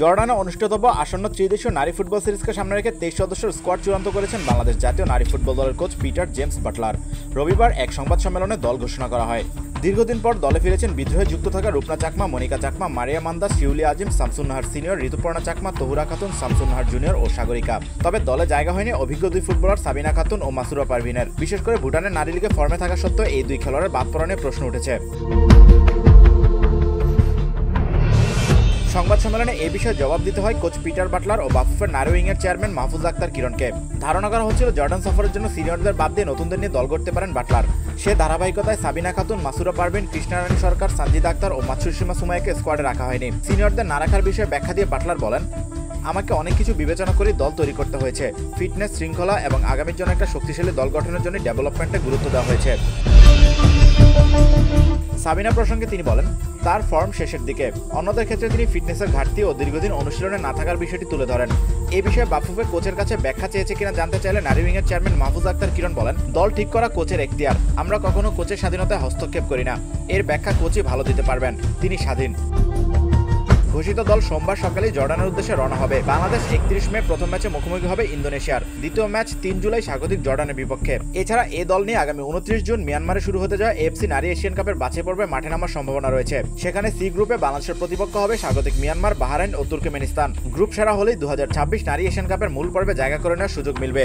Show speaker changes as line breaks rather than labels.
জর্ডানে অনুষ্ঠিতব্য আসন্ন ত্রিদেশীয় নারী ফুটবল সিরিজকে সামনে রেখে 23 সদস্যের স্কোয়াড চূড়ান্ত করেছেন বাংলাদেশ জাতীয় নারী ফুটবল দলের কোচ পিটার জেমস বাটলার। রবিবার এক সংবাদ সম্মেলনে দল ঘোষণা করা হয়। দীর্ঘদিন পর দলে ফিরেছেন বিদ্রোহে যুক্ত থাকা রূপনা চাকমা, মনিকা চাকমা, মারিয়া মান্দা, শিউলি আজিম, শামসুন নাহার সিনিয়র, ঋতুপর্ণা চাকমা, তহুরা খাতুন, শামসুন নাহার জুনিয়র ও সাগরিকা। তবে দলে জায়গা হয়নি অভিজ্ঞ দুই ফুটবলার সাবিনা খাতুন ও মাসুরা পারভিনের। বিশেষ করে ভুটানের নারী লিগে ফর্মে থাকা সত্ত্বেও এই দুই খেলোয়াড়ের বাদ পড়া নিয়ে প্রশ্ন উঠেছে। সংবাদ সম্মেলনে এই বিষয়ে জবাব দিতে হয় কোচ পিটার বাটলার ও বাফুফের নারী উইংয়ের চেয়ারম্যান মাহফুজ আক্তার কিরণকে। ধারণা করা হচ্ছিল জর্ডান সফরের জন্য সিনিয়রদের বাদ দিয়ে নতুনদের নিয়ে দল গড়তে পারেন বাটলার। সে ধারাবাহিকতায় সাবিনা খাতুন, মাসুরা পারভিন, কৃষ্ণারানী সরকার, সানজিদা আক্তার ও মাতসুসীমা সুমাইয়াকে স্কোয়াডে রাখা হয়নি। সিনিয়রদের না রাখার বিষয়ে ব্যাখ্যা দিয়ে বাটলার বলেন, আমাকে অনেক কিছু বিবেচনা করে দল তৈরি করতে হয়েছে। ফিটনেস, শৃঙ্খলা এবং আগামীর জন্য একটা শক্তিশালী দল গঠনের জন্য ডেভেলপমেন্টে গুরুত্ব দেওয়া হয়েছে। সাবিনা প্রসঙ্গে তিনি বলেন, তার ফর্ম শেষের দিকে। অন্যদের ক্ষেত্রে তিনি ফিটনেসের ঘাটতি ও দীর্ঘদিন অনুশীলনে না থাকার বিষয়টি তুলে ধরেন। এই বিষয়ে বাফুফে কোচের কাছে ব্যাখ্যা চেয়েছে কিনা জানতে চাইলে নারী উইংয়ের চেয়ারম্যান মাহফুজ আক্তার কিরণ বলেন, দল ঠিক করা কোচের এখতিয়ার। আমরা কখনো কোচের স্বাধীনতায় হস্তক্ষেপ করি না। এর ব্যাখ্যা কোচই ভালো দিতে পারবেন। তিনি স্বাধীন। ঘোষিত দল সোমবার সকালেই জর্ডানের উদ্দেশ্যে রওনা হবে। বাংলাদেশ 31 মে প্রথম ম্যাচে মুখোমুখি হবে ইন্দোনেশিয়ার। দ্বিতীয় ম্যাচ 3 জুলাই স্বাগতিক জর্ডানের বিপক্ষে। এছাড়া এই দল নিয়ে আগামী 29 জুন মিয়ানমারে শুরু হতে যাওয়া এএফসি নারী এশিয়ান কাপের বাছাই পর্বে মাঠে নামার সম্ভাবনা রয়েছে। সেখানে সি গ্রুপে বাংলাদেশের প্রতিপক্ষ হবে স্বাগতিক মিয়ানমার, বাহরাইন ও তুর্কমেনিস্তান। গ্রুপ সেরা হলেই 2026 নারী এশিয়ান কাপের মূল পর্বে জায়গা করে নেওয়ার সুযোগ মিলবে।